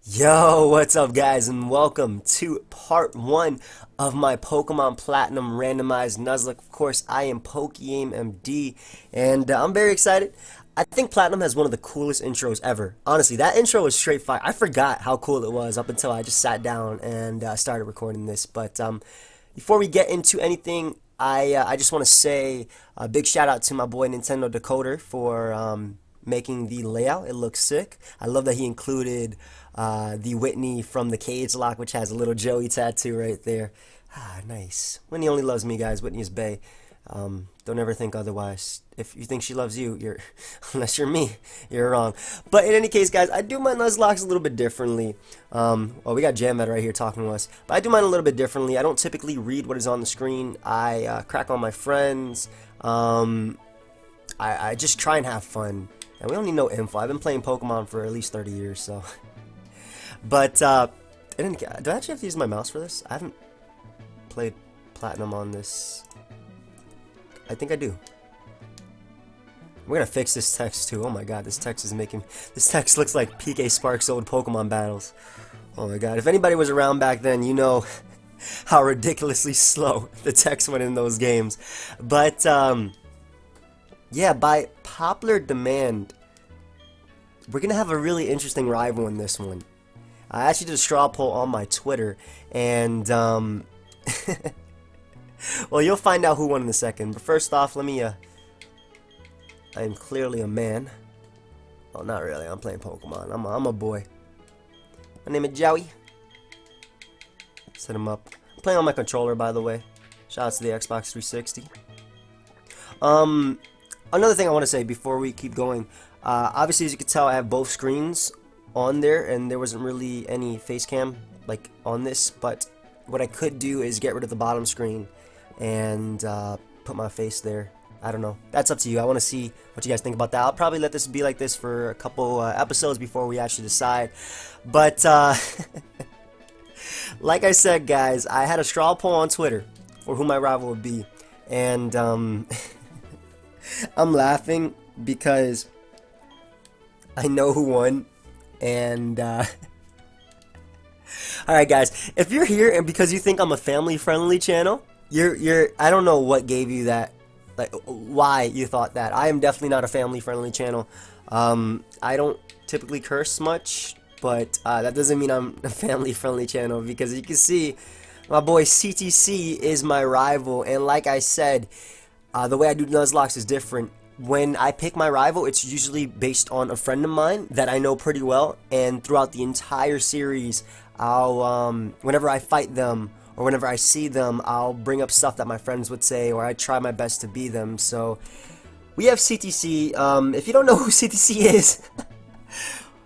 Yo, what's up guys, and welcome to part 1 of my Pokemon Platinum Randomized Nuzlocke. Of course, I am PokeaimMD, and I'm very excited. I think Platinum has one of the coolest intros ever. Honestly, that intro was straight fire. I forgot how cool it was up until I just sat down and started recording this. But before we get into anything, I just want to say a big shout out to my boy Nintendo Decoder for making the layout. It looks sick. I love that he included the Whitney from the Cage Lock, which has a little Joey tattoo right there. Ah, nice. Whitney only loves me, guys. Whitney is bae. Don't ever think otherwise. If you think she loves you, you're unless you're me, you're wrong. But in any case, guys, I do my Nuzlocks a little bit differently. Well, we got Jammed right here talking to us, but I do mine a little bit differently. I don't typically read what is on the screen. I crack on my friends. I just try and have fun. And we don't need no info. I've been playing Pokemon for at least 30 years, so. But, do I actually have to use my mouse for this? I haven't played Platinum on this. I think I do. We're gonna fix this text too. Oh my god, this text looks like PK Sparks' old Pokemon battles. Oh my god, if anybody was around back then, you know how ridiculously slow the text went in those games. But, yeah, by popular demand, we're gonna have a really interesting rival in this one. I actually did a straw poll on my Twitter, and well, you'll find out who won in a second. But first off, let me I am clearly a man. Well, not really. I'm playing Pokemon. I'm a boy. My name is Joey. Set him up. I'm playing on my controller, by the way. Shout out to the Xbox 360. Another thing I want to say before we keep going, obviously as you can tell I have both screens on there and there wasn't really any face cam like on this, but what I could do is get rid of the bottom screen and put my face there. I don't know, that's up to you. I want to see what you guys think about that. I'll probably let this be like this for a couple episodes before we actually decide, but like I said guys, I had a straw poll on Twitter for who my rival would be, and I'm laughing because I know who won, and alright guys, if you're here and because you think I'm a family friendly channel, I don't know what gave you that, like why you thought that. I am definitely not a family friendly channel. I don't typically curse much, but that doesn't mean I'm a family friendly channel, because you can see my boy CTC is my rival, and like I said, the way I do Nuzlocks is different. When I pick my rival, it's usually based on a friend of mine that I know pretty well, and throughout the entire series, I'll, whenever I fight them, or whenever I see them, I'll bring up stuff that my friends would say, or I try my best to be them. So, we have CTC. If you don't know who CTC is,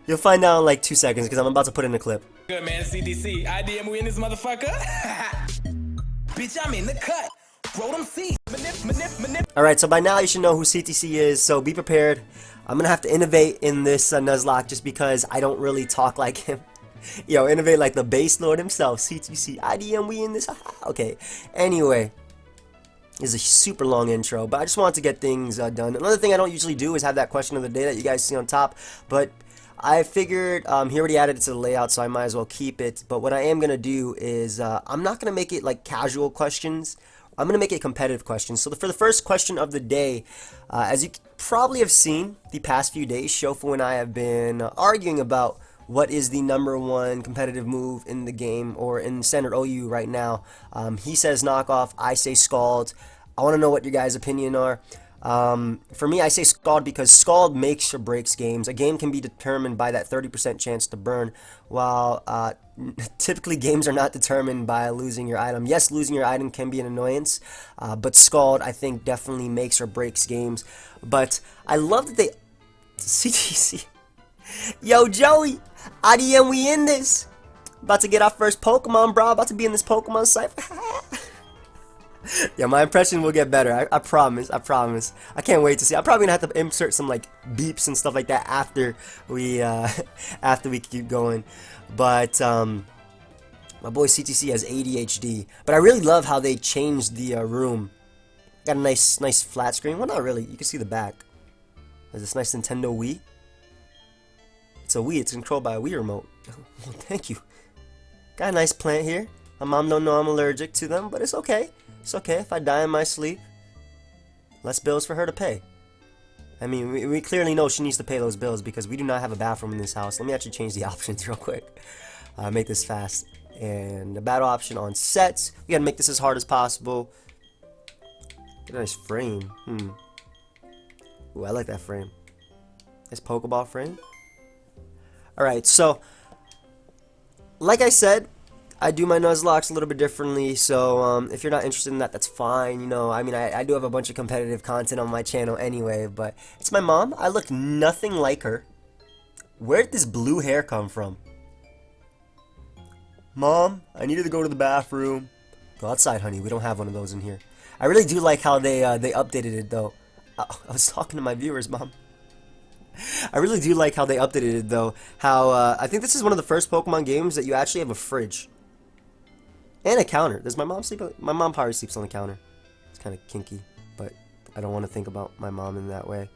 you'll find out in like 2 seconds, because I'm about to put in a clip. Good man, CTC. IDM, we in this motherfucker. Bitch, I'm in the cut. Roll them seeds. Alright, so by now you should know who CTC is, so be prepared. I'm gonna have to innovate in this Nuzlocke just because I don't really talk like him. Yo, innovate like the base lord himself. CTC, IDM, we in this. Okay, anyway. This is a super long intro, but I just wanted to get things done. Another thing I don't usually do is have that question of the day that you guys see on top, but I figured he already added it to the layout, so I might as well keep it. But what I am gonna do is I'm not gonna make it like casual questions. I'm going to make it competitive questions. So for the first question of the day, as you probably have seen the past few days, Shofu and I have been arguing about what is the #1 competitive move in the game, or in standard OU right now. He says knockoff, I say scald. I want to know what your guys' opinion are. For me, I say Scald because Scald makes or breaks games. A game can be determined by that 30% chance to burn, while typically games are not determined by losing your item. Yes, losing your item can be an annoyance, but Scald, I think, definitely makes or breaks games. But I love that they... CTC. Yo, Joey! IDM, we in this! About to get our first Pokemon, bro. About to be in this Pokemon cypher. Yeah, my impression will get better. I promise. I promise. I can't wait to see. I'm probably gonna have to insert some like beeps and stuff like that after we keep going. But my boy CTC has ADHD. But I really love how they changed the room. Got a nice flat screen. Well, not really. You can see the back. There's this nice Nintendo Wii. It's a Wii. It's controlled by a Wii remote. Well, thank you. Got a nice plant here. My mom don't know I'm allergic to them, but it's okay. It's okay if I die in my sleep. Less bills for her to pay. I mean, we clearly know she needs to pay those bills because we do not have a bathroom in this house. Let me actually change the options real quick. Make this fast. And the battle option on sets. We gotta make this as hard as possible. Get a nice frame. Ooh, I like that frame. Nice Pokeball frame. Alright, so like I said, I do my Nuzlocks a little bit differently, so if you're not interested in that, that's fine. You know, I mean, I do have a bunch of competitive content on my channel anyway, but it's my mom. I look nothing like her. Where did this blue hair come from? Mom, I needed to go to the bathroom. Go outside, honey. We don't have one of those in here. I really do like how they updated it, though. I was talking to my viewers, Mom. I really do like how they updated it, though. How I think this is one of the first Pokemon games that you actually have a fridge and a counter. Does my mom sleep? My mom probably sleeps on the counter. It's kind of kinky, but I don't want to think about my mom in that way.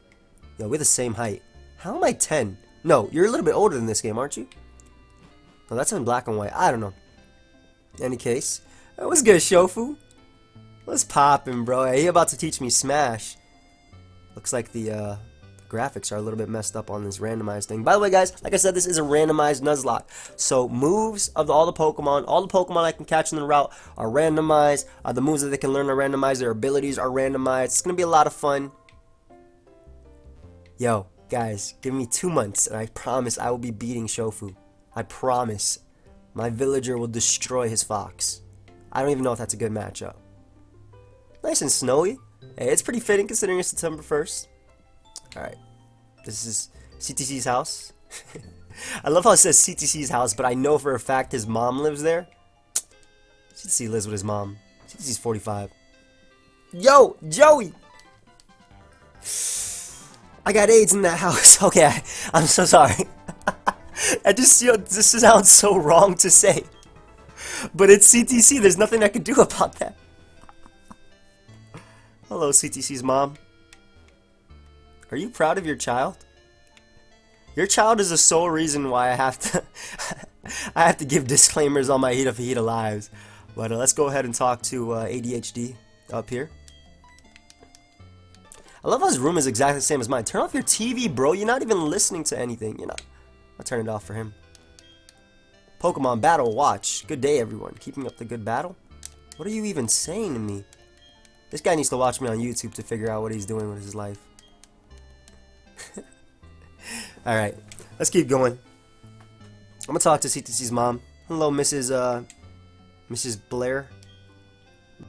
Yo, we're the same height. How am I 10? No, you're a little bit older than this game, aren't you? No, that's in black and white. I don't know. In any case, what's good, Shofu? What's poppin', bro? Hey, he about to teach me Smash. Looks like the graphics are a little bit messed up on this randomized thing. By the way, guys, like I said, this is a randomized Nuzlocke. So moves of all the Pokemon I can catch in the route are randomized. The moves that they can learn are randomized. Their abilities are randomized. It's gonna be a lot of fun. Yo, guys, give me 2 months, and I promise I will be beating Shofu. I promise. My villager will destroy his fox. I don't even know if that's a good matchup. Nice and snowy. Hey, it's pretty fitting considering it's September 1st. Alright. This is CTC's house. I love how it says CTC's house, but I know for a fact his mom lives there. CTC lives with his mom. CTC's 45. Yo, Joey! I got AIDS in that house. Okay, I'm so sorry. This sounds so wrong to say. But it's CTC. There's nothing I can do about that. Hello, CTC's mom. Are you proud of your child? Your child is the sole reason why I have to give disclaimers on my Hita Fajita lives. But let's go ahead and talk to ADHD up here. I love how his room is exactly the same as mine. Turn off your TV, bro. You're not even listening to anything. You're not. I'll turn it off for him. Pokemon Battle Watch. Good day, everyone. Keeping up the good battle? What are you even saying to me? This guy needs to watch me on YouTube to figure out what he's doing with his life. Alright, let's keep going. I'm gonna talk to CTC's mom. Hello, Mrs. Blair?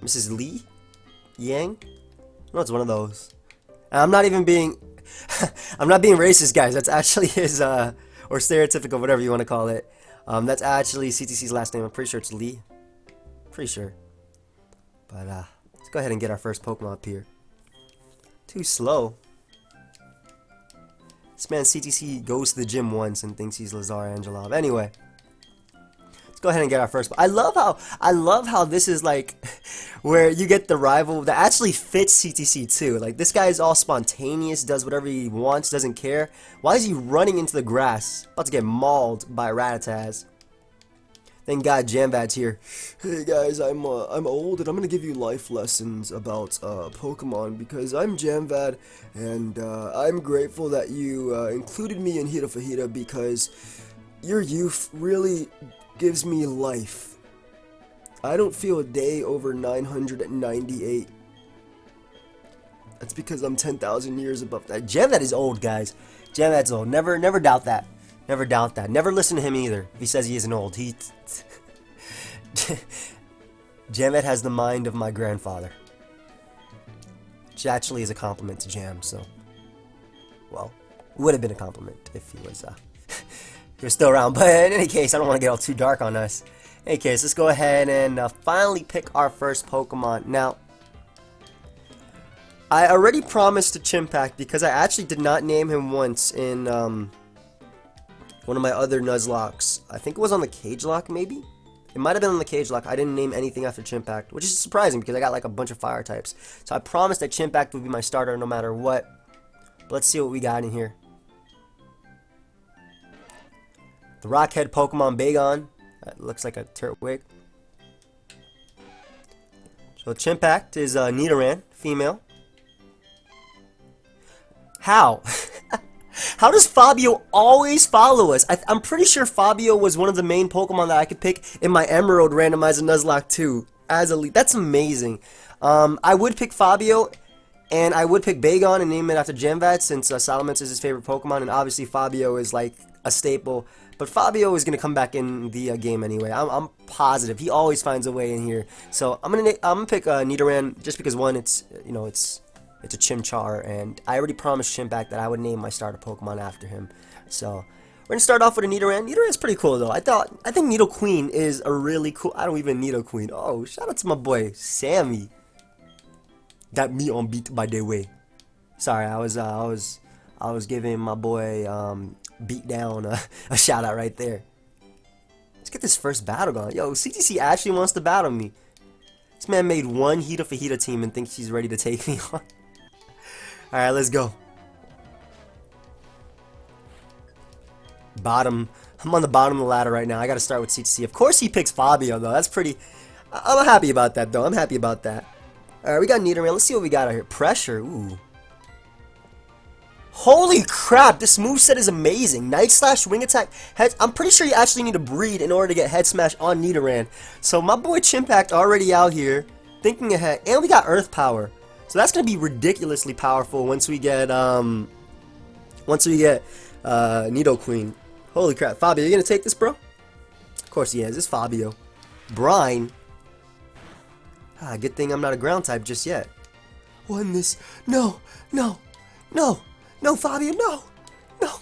Mrs. Lee? Yang? No, it's one of those. And I'm not even being... I'm not being racist, guys. That's actually his, or stereotypical, whatever you want to call it. That's actually CTC's last name. I'm pretty sure it's Lee. Pretty sure. But, let's go ahead and get our first Pokemon up here. Too slow. This man CTC goes to the gym once and thinks he's Lazar Angelov. Anyway, let's go ahead and get our first. I love how this is like where you get the rival that actually fits CTC too. Like this guy is all spontaneous, does whatever he wants, doesn't care. Why is he running into the grass? About to get mauled by Rattaz. Thank God Jamvad's here. Hey guys, I'm old and I'm gonna give you life lessons about Pokemon because I'm Jamvad and I'm grateful that you included me in Hita Fajita because your youth really gives me life. I don't feel a day over 998. That's because I'm 10,000 years above that. Jamvad is old, guys. Jamvad's old. Never doubt that. Never doubt that. Never listen to him either. If he says he isn't old, Jamvad has the mind of my grandfather. Which actually is a compliment to Jam, so... Well, it would have been a compliment if he was, still around. But in any case, I don't want to get all too dark on us. In any case, let's go ahead and finally pick our first Pokemon. Now, I already promised to Chimpact because I actually did not name him once in, one of my other Nuzlocks. I think it was on the Cage Lock, maybe? It might have been on the Cage Lock. I didn't name anything after Chimpact, which is surprising because I got like a bunch of fire types. So I promised that Chimpact would be my starter no matter what. But let's see what we got in here. The Rockhead Pokemon Bagon. That looks like a Turtwig. So Chimpact is Nidoran, female. How? How does Fabio always follow us? I'm pretty sure Fabio was one of the main Pokemon that I could pick in my Emerald Randomizer Nuzlocke too. As a lead. That's amazing. I would pick Fabio, and I would pick Bagon and name it after Jamvat since Salamence is his favorite Pokemon, and obviously Fabio is like a staple. But Fabio is gonna come back in the game anyway. I'm positive he always finds a way in here. So I'm gonna pick Nidoran just because one, it's it's a Chimchar, and I already promised Chimpact that I would name my starter Pokemon after him. So we're gonna start off with a Nidoran. Nidoran's pretty cool though. I think Nidoqueen is a really cool. I don't even Nidoqueen. Oh, shout out to my boy Sammy. Got me on beat by the way. Sorry, I was giving my boy beat down a shout out right there. Let's get this first battle going. Yo, CTC actually wants to battle me. This man made one Hita Fajita team and thinks he's ready to take me on. Alright, let's go. Bottom. I'm on the bottom of the ladder right now. I gotta start with CTC. Of course he picks Fabio though. That's pretty. I'm happy about that though. I'm happy about that. Alright, we got Nidoran. Let's see what we got out here. Pressure. Ooh. Holy crap, this moveset is amazing. Night Slash, Wing Attack, Head. I'm pretty sure you actually need to breed in order to get Head Smash on Nidoran. So my boy Chimpact already out here thinking ahead. And we got Earth Power. So that's going to be ridiculously powerful once we get Nidoqueen. Holy crap. Fabio, you going to take this, bro? Of course he is. It's Fabio. Brine. Ah, good thing I'm not a ground type just yet. Won this. No, no, no. No, Fabio, no! No!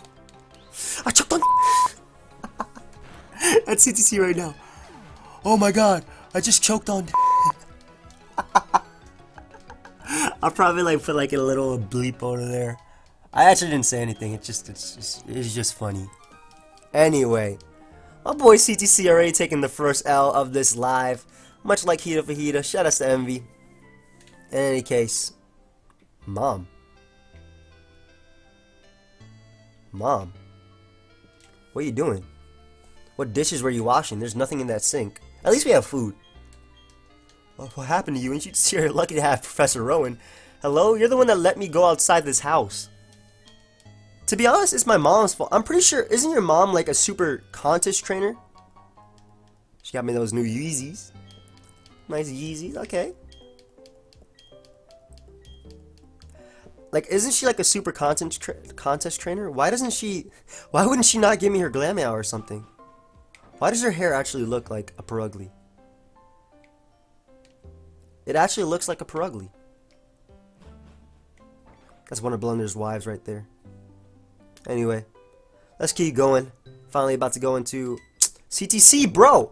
I choked on That's CTC right now. Oh my god, I just choked on I'll probably like put like a little bleep over there. I actually didn't say anything, it's just funny. Anyway, my boy CTC already taking the first L of this live. Much like Hita Fajita, shout out to Envy. In any case, Mom, what are you doing? What dishes were you washing? There's nothing in that sink. At least we have food. What happened to you? And you're lucky to have Professor Rowan. Hello? You're the one that let me go outside this house. To be honest, it's my mom's fault. I'm pretty sure, isn't your mom like a super contest trainer? She got me those new Yeezys. Nice Yeezys, okay. Like, isn't she like a super contest trainer? Why wouldn't she not give me her glam hour or something? Why does her hair actually look like a Perugly? It actually looks like a Perugly. That's one of Blunder's wives right there. Anyway, let's keep going. Finally about to go into CTC, bro!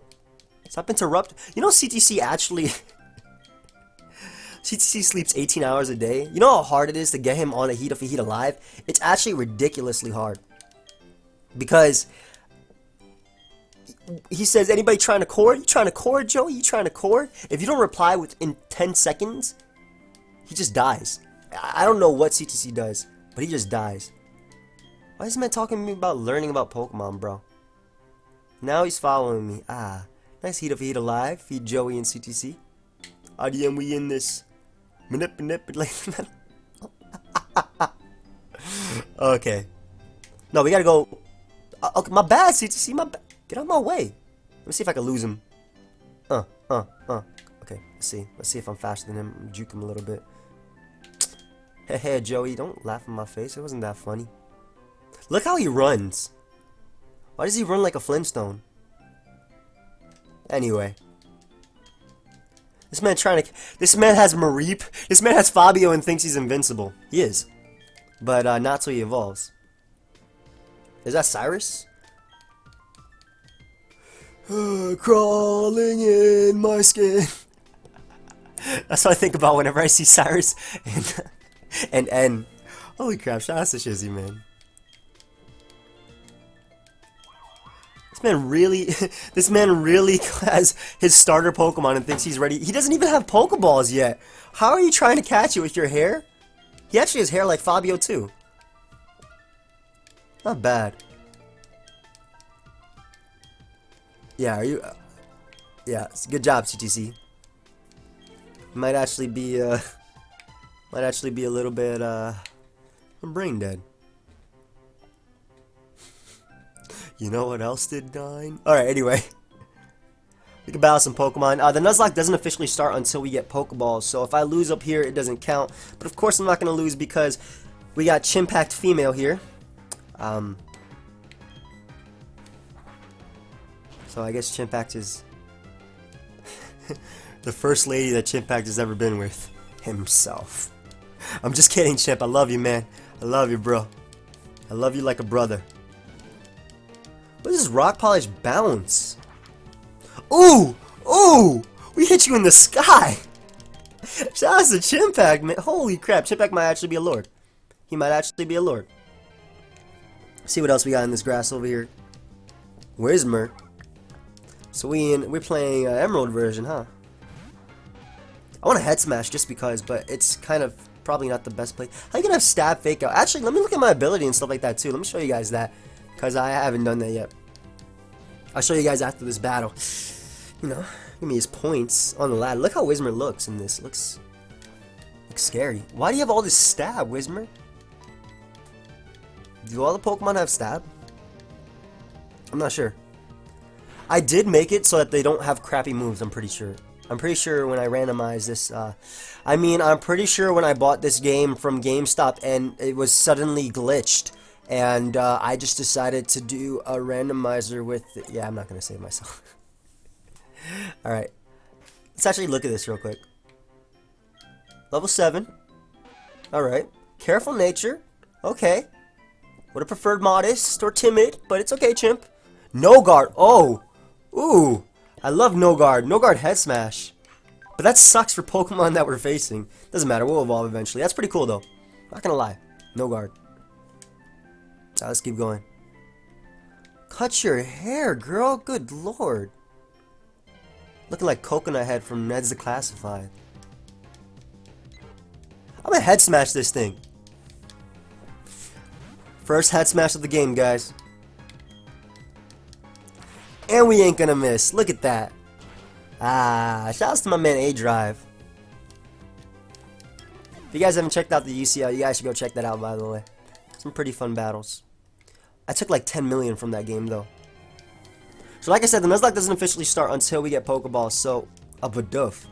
Stop interrupting. You know CTC actually... CTC sleeps 18 hours a day. You know how hard it is to get him on a Hita Fajita live? It's actually ridiculously hard. Because he says, anybody trying to cord? You trying to cord, Joey? You trying to cord? If you don't reply within 10 seconds, he just dies. I don't know what CTC does, but he just dies. Why is this man talking to me about learning about Pokemon, bro? Now he's following me. Ah, nice Hita Fajita live. Feed Joey and CTC. IDM, we in this. Manipulate. Okay. No, we gotta go. Okay, my bad, CTC. My bad. Get out of my way. Let me see if I can lose him. Okay, let's see. Let's see if I'm faster than him. Juke him a little bit. Hey, Joey, don't laugh in my face. It wasn't that funny. Look how he runs. Why does he run like a Flintstone? Anyway. This man has Mareep. This man has Fabio and thinks he's invincible. He is. But not till he evolves. Is that Cyrus? Crawling in my skin. That's what I think about whenever I see Cyrus and N. Holy crap, shout out to Shizzy, man. This man really has his starter Pokemon and thinks he's ready. He doesn't even have Pokeballs yet. How are you trying to catch it with your hair? He actually has hair like Fabio too. Not bad. Yeah, are you? Yeah, good job, CTC. Might actually be a little bit brain dead. You know what else did 9? All right, anyway. We can battle some Pokemon. The Nuzlocke doesn't officially start until we get Pokeballs, so if I lose up here, it doesn't count. But of course, I'm not going to lose because we got Chimpact Female here. So I guess Chimpact is the first lady that Chimpact has ever been with himself. I'm just kidding, Chimp. I love you, man. I love you, bro. I love you like a brother. What is this rock polish bounce? Ooh! Ooh! We hit you in the sky! Shout out to Chimpact, man. Holy crap, Chimpact might actually be a lord. He might actually be a lord. See what else we got in this grass over here. Whismer. So we're playing Emerald version, huh? I want a head smash just because, but it's kind of probably not the best play. How you gonna have stab fake out? Actually, let me look at my ability and stuff like that too. Let me show you guys that, because I haven't done that yet. I'll show you guys after this battle. You know, give me his points on the ladder. Look how Whismer looks in this. Looks scary. Why do you have all this stab, Whismer? Do all the Pokemon have stab? I'm not sure. I did make it so that they don't have crappy moves, I'm pretty sure. I'm pretty sure when I randomized this, I'm pretty sure when I bought this game from GameStop and it was suddenly glitched. And I just decided to do a randomizer with it. Yeah, I'm not going to save myself. Alright. Let's actually look at this real quick. Level 7. Alright. Careful nature. Okay. Would have preferred modest or timid, but it's okay, Chimp. No guard. Oh. Ooh. I love no guard. No guard head smash. But that sucks for Pokemon that we're facing. Doesn't matter. We'll evolve eventually. That's pretty cool, though. Not gonna lie. No guard. So let's keep going. Cut your hair, girl. Good lord. Looking like Coconut Head from Ned's the Classified. I'm gonna head smash this thing. First head smash of the game, guys. And we ain't gonna miss. Look at that. Shouts to my man A-Drive. If you guys haven't checked out the UCL, you guys should go check that out, by the way. Some pretty fun battles. I took like 10 million from that game, though. So like I said, the Nuzlocke doesn't officially start until we get Pokeballs, so a badoof.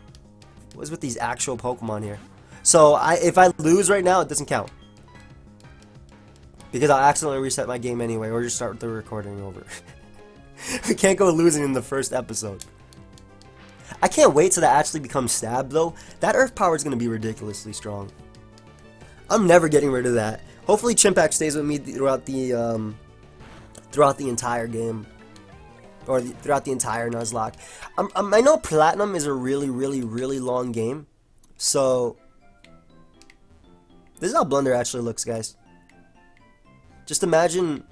What is with these actual Pokemon here? So if I lose right now, it doesn't count. Because I'll accidentally reset my game anyway, or just start the recording over. We can't go losing in the first episode. I can't wait till that actually becomes Stab, though. That Earth power is going to be ridiculously strong. I'm never getting rid of that. Hopefully Chimpact stays with me throughout the entire game. Or throughout the entire Nuzlocke. I know Platinum is a really, really, really long game. So, this is how Blunder actually looks, guys. Just imagine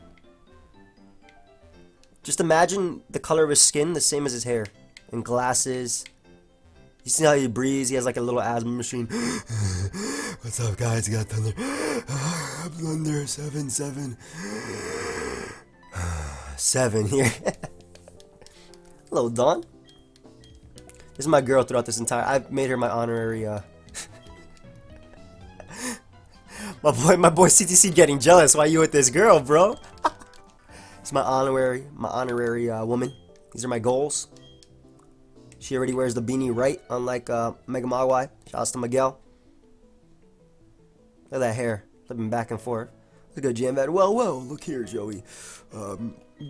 the color of his skin the same as his hair. And glasses. You see how he breathes? He has like a little asthma machine. What's up, guys? You got Thunder. Blunder 7 here. Hello, Dawn. This is my girl throughout this entire. I've made her my honorary. My boy CTC getting jealous. Why you with this girl, bro? It's my honorary woman. These are my goals. She already wears the beanie right, unlike Mega Mogwai. Shouts to Miguel. Look at that hair, flipping back and forth. Look at Jamvad. Well, look here, Joey.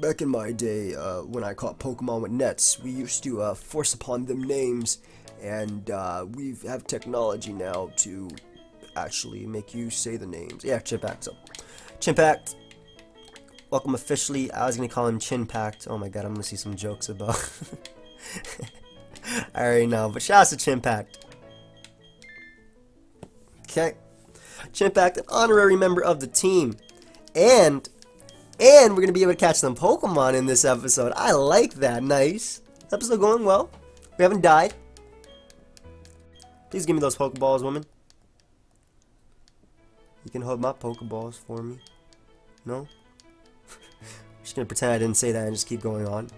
Back in my day, when I caught Pokemon with nets, we used to force upon them names, and we have technology now to actually make you say the names. Yeah, Chimpact. So, Chimpact, welcome officially. I was gonna call him Chinpact. Oh my god, I'm gonna see some jokes about. I already know, but shout out to Chimpact. Okay, Chimpact, an honorary member of the team, and we're gonna be able to catch some Pokemon in this episode. I like that. Nice. Episode going well. We haven't died. Please give me those Pokeballs, woman. You can hold my Pokeballs for me. No? Just gonna pretend I didn't say that and just keep going on.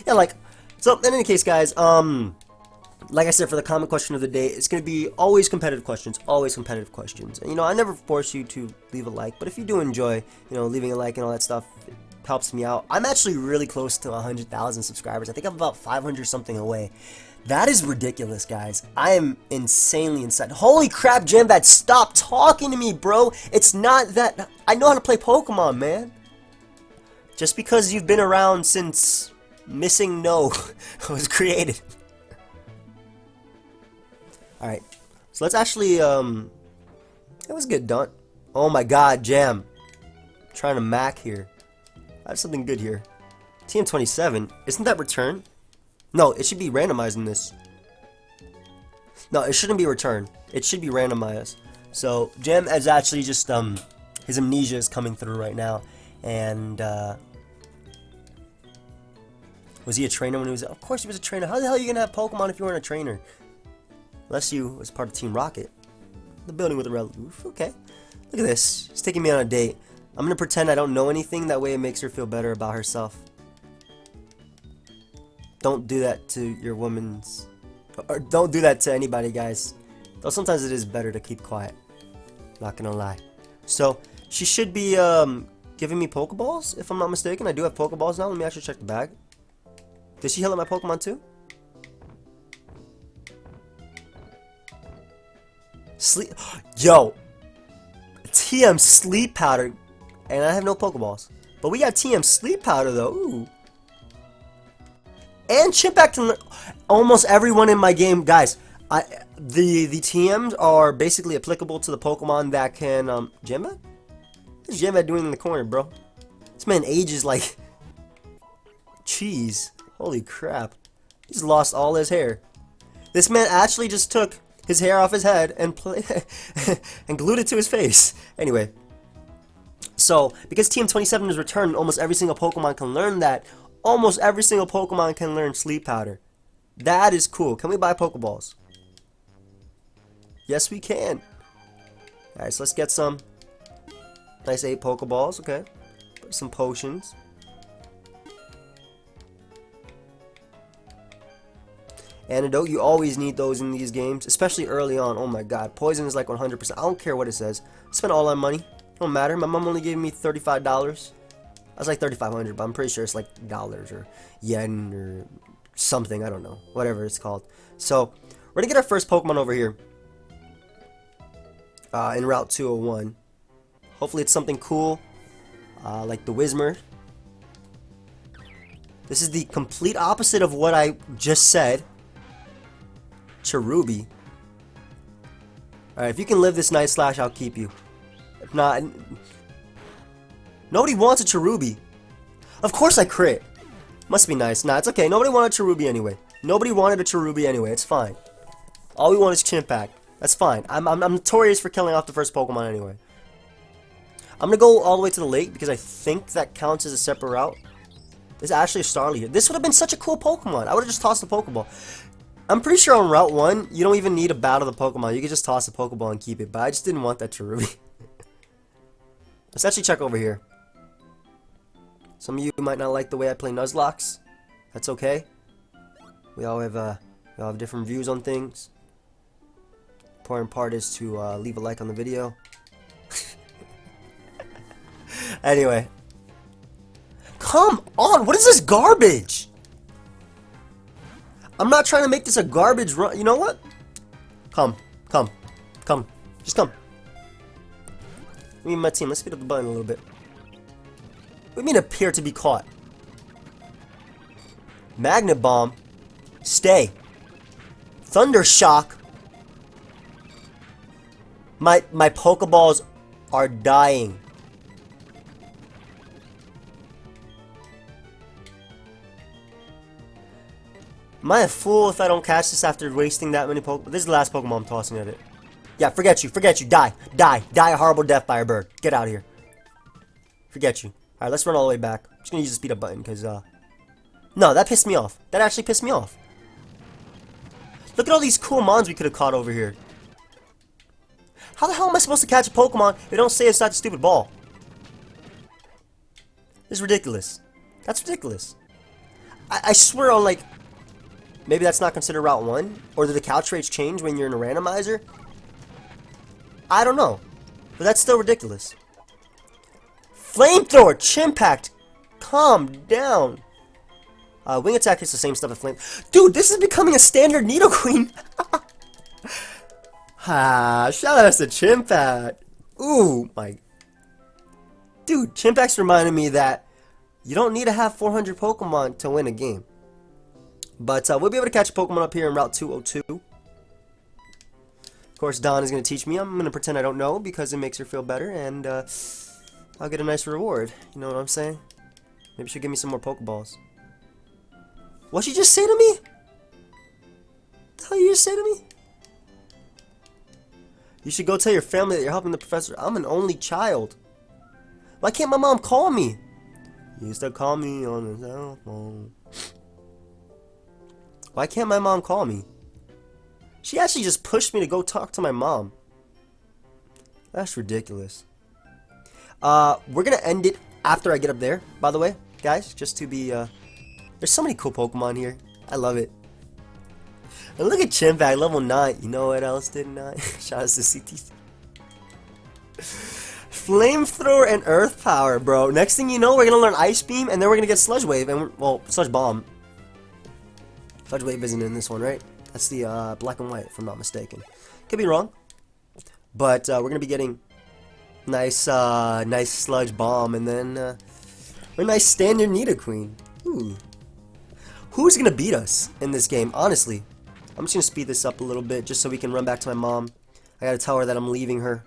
Yeah, like, so in any case, guys, like I said, for the comment question of the day, it's going to be always competitive questions, always competitive questions. And, you know, I never force you to leave a like, but if you do enjoy, you know, leaving a like and all that stuff, it helps me out. I'm actually really close to 100,000 subscribers. I think I'm about 500 something away. That is ridiculous, guys. I am insanely insane. Holy crap, Jambat, stop talking to me, bro. It's not that... I know how to play Pokemon, man. Just because you've been around since Missing No was created. Alright, so let's actually, that was good, Dunt. Oh my god, Jam. I'm trying to Mac here. I have something good here. TM27, isn't that return? No, it should be randomizing this. No, it shouldn't be return. It should be randomized. So, Jam is actually just, his amnesia is coming through right now. And, was he a trainer when he was, of course he was a trainer. How the hell are you gonna have Pokemon if you weren't a trainer? Unless you was part of Team Rocket. The building with a red roof. Okay. Look at this. She's taking me on a date. I'm going to pretend I don't know anything. That way it makes her feel better about herself. Don't do that to your woman's... Or don't do that to anybody, guys. Though sometimes it is better to keep quiet. Not going to lie. So, she should be giving me Pokeballs, if I'm not mistaken. I do have Pokeballs now. Let me actually check the bag. Did she heal up my Pokemon too? Sleep, yo, TM sleep powder, and I have no Pokeballs, but we got TM sleep powder though. Ooh. And Chimpact to almost everyone in my game, guys. The TMs are basically applicable to the Pokemon that can Jambat? What's Jambat doing in the corner, bro? This man ages like cheese. Holy crap! He's lost all his hair. This man actually just took his hair off his head and and glued it to his face. Anyway, so because TM27 is returned, almost every single Pokemon can learn that. Almost every single Pokemon can learn Sleep Powder. That is cool. Can we buy Pokeballs? Yes, we can. Alright, so let's get some nice 8 Pokeballs. Okay, some potions. Antidote, you always need those in these games, especially early on. Oh my god, poison is like 100%. I don't care what it says. Spend all that money. Don't matter. My mom only gave me $35. I was like 3,500, but I'm pretty sure it's like dollars or yen or something. I don't know. Whatever it's called. So, we're gonna get our first Pokemon over here. In Route 201. Hopefully it's something cool. Like the Whismur. This is the complete opposite of what I just said. Cherubi. Alright, if you can live this night slash, I'll keep you. If not... Nobody wants a Cherubi. Of course I crit. Must be nice. Nah, it's okay. Nobody wanted a Cherubi anyway. Nobody wanted a Cherubi anyway. It's fine. All we want is Chimpact. That's fine. I'm notorious for killing off the first Pokemon anyway. I'm gonna go all the way to the lake because I think that counts as a separate route. There's actually a Starly here. This would have been such a cool Pokemon. I would have just tossed the Pokeball. I'm pretty sure on Route 1, you don't even need a battle the Pokemon. You can just toss the Pokeball and keep it. But I just didn't want that Cherubi. Let's actually check over here. Some of you might not like the way I play Nuzlocks. That's okay. We all have different views on things. Important part is to leave a like on the video. Anyway. Come on! What is this garbage? I'm not trying to make this a garbage run. You know what? Come. Just come. Me and my team, let's speed up the button a little bit. What do you mean appear to be caught? Magnet Bomb. Stay. Thunder Shock. My Pokeballs are dying. Am I a fool if I don't catch this after wasting that many Pokemon? This is the last Pokemon I'm tossing at it. Yeah, forget you, die, die a horrible death by a bird. Get out of here. Forget you. Alright, let's run all the way back. I'm just gonna use the speed up button, because, no, that pissed me off. That actually pissed me off. Look at all these cool mons we could have caught over here. How the hell am I supposed to catch a Pokemon if they don't stay inside the stupid ball? This is ridiculous. That's ridiculous. I swear on, like, maybe that's not considered Route 1? Or do the couch rates change when you're in a randomizer? I don't know. But that's still ridiculous. Flamethrower! Chimpact! Calm down. Wing attack is the same stuff as flame. Dude, this is becoming a standard Nidoqueen. Shout out to Chimpact. Ooh, my. Dude, Chimpact's reminding me that you don't need to have 400 Pokemon to win a game. But we'll be able to catch a Pokemon up here in Route 202. Of course, Dawn is going to teach me. I'm going to pretend I don't know because it makes her feel better. And I'll get a nice reward. You know what I'm saying? Maybe she'll give me some more Pokeballs. What'd she just say to me? What the hell you just say to me? You should go tell your family that you're helping the professor. I'm an only child. Why can't my mom call me? You used to call me on the cell phone. Why can't my mom call me? She actually just pushed me to go talk to my mom. That's ridiculous. We're gonna end it after I get up there, by the way, guys. Just to be, there's so many cool Pokemon here. I love it. And look at Chimpact, level 9. You know what else didn't I? Shout out to CTC. Flamethrower and Earth Power, bro. Next thing you know, we're gonna learn Ice Beam, and then we're gonna get Sludge Wave, and well, Sludge Bomb. Sludge Wave isn't in this one, right? That's the black and white, if I'm not mistaken. Could be wrong, but we're gonna be getting nice, nice Sludge Bomb, and then a nice standard Nidoqueen. Ooh. Who's gonna beat us in this game? Honestly, I'm just gonna speed this up a little bit just so we can run back to my mom. I gotta tell her that I'm leaving her.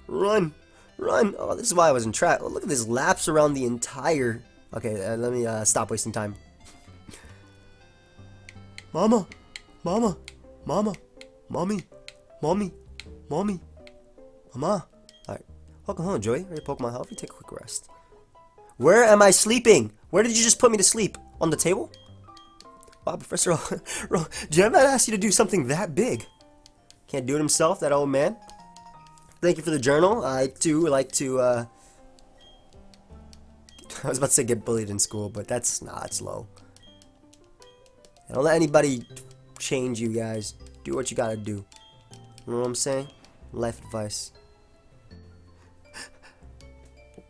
Run! Run! Oh, this is why I was in track. Oh, look at this laps around the entire... Okay, let me stop wasting time. Mama! Mama! Mama! Mommy! Mommy! Mommy! Mama! Alright. Welcome home, Joey. Ready to Pokemon healthy? Take a quick rest. Where am I sleeping? Where did you just put me to sleep? On the table? Wow, Professor Jim, I asked you to do something that big. Can't do it himself, that old man. Thank you for the journal. I too like to, I was about to say get bullied in school, but that's low. Don't let anybody change you guys. Do what you gotta do. You know what I'm saying? Life advice.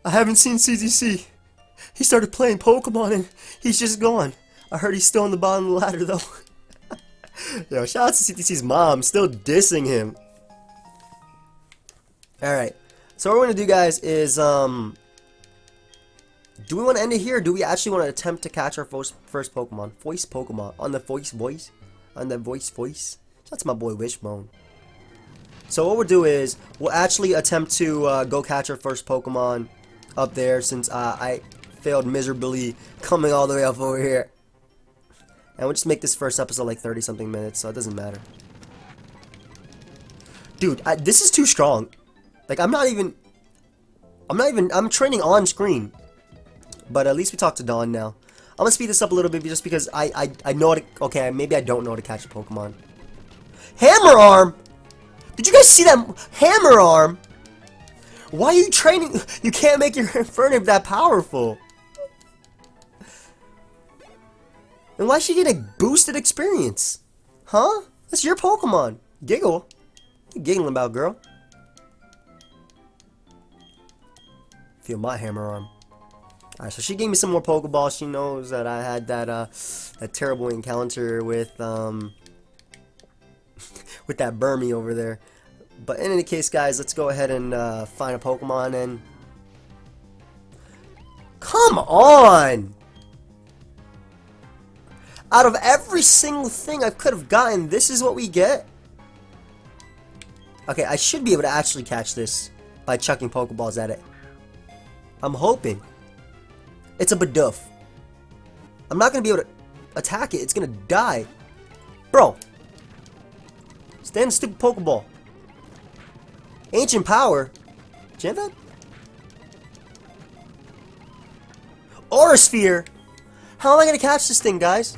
I haven't seen CTC. He started playing Pokemon and he's just gone. I heard he's still on the bottom of the ladder though. Yo, shout out to CTC's mom, still dissing him. Alright, so what we're going to do, guys, is, do we want to end it here, or do we actually want to attempt to catch our first Pokemon? Voice Pokemon. On the voice? On the voice? That's my boy Wishbone. So what we'll do is, we'll actually attempt to go catch our first Pokemon up there, since I failed miserably coming all the way up over here. And we'll just make this first episode like 30-something minutes, so it doesn't matter. Dude, this is too strong. Like, I'm training on screen. But at least we talked to Dawn now. I'm gonna speed this up a little bit just because I know how to, okay, maybe I don't know how to catch a Pokemon. Hammer Arm! Did you guys see that Hammer Arm? Why are you training? You can't make your Infernape that powerful. And why is she getting boosted experience? Huh? That's your Pokemon. Giggle. What are you giggling about, girl? Feel my Hammer Arm. Alright, so she gave me some more Pokeballs. She knows that I had that terrible encounter with with that Burmy over there. But in any case, guys, let's go ahead and find a Pokemon and... Come on! Out of every single thing I could have gotten, this is what we get? Okay, I should be able to actually catch this by chucking Pokeballs at it. I'm hoping. It's a Bidoof. I'm not going to be able to attack it. It's going to die. Bro. Stand the stupid Pokeball. Ancient Power. Jam Aura Sphere. How am I going to catch this thing, guys?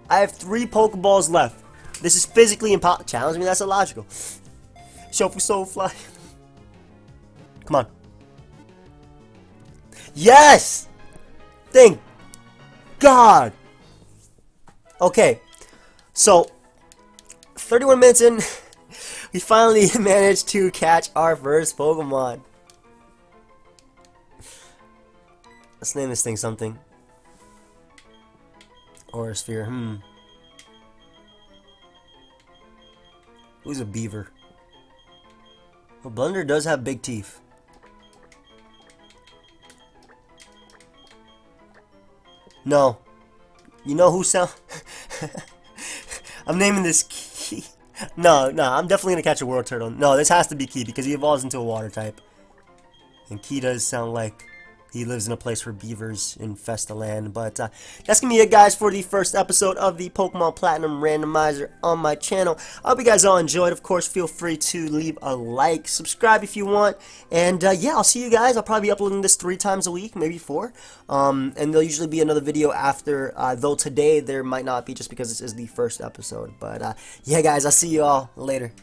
I have 3 Pokeballs left. This is physically impossible. Challenge me, that's illogical. Shuffle Soul Fly. Come on. Yes! Thank God! Okay, so 31 minutes in, we finally managed to catch our first Pokemon. Let's name this thing something. Or a sphere, Who's a beaver? Well, Blunder does have big teeth. No. You know who sound... I'm naming this Key. No, I'm definitely gonna catch a World Turtle. No, this has to be Key because he evolves into a water type. And Key does sound like he lives in a place where beavers infest the land. But that's going to be it, guys, for the first episode of the Pokemon Platinum Randomizer on my channel. I hope you guys all enjoyed. Of course, feel free to leave a like, subscribe if you want. And yeah, I'll see you guys. I'll probably be uploading this 3 times a week, maybe 4. And there'll usually be another video after, though today there might not be just because this is the first episode. But yeah, guys, I'll see you all later.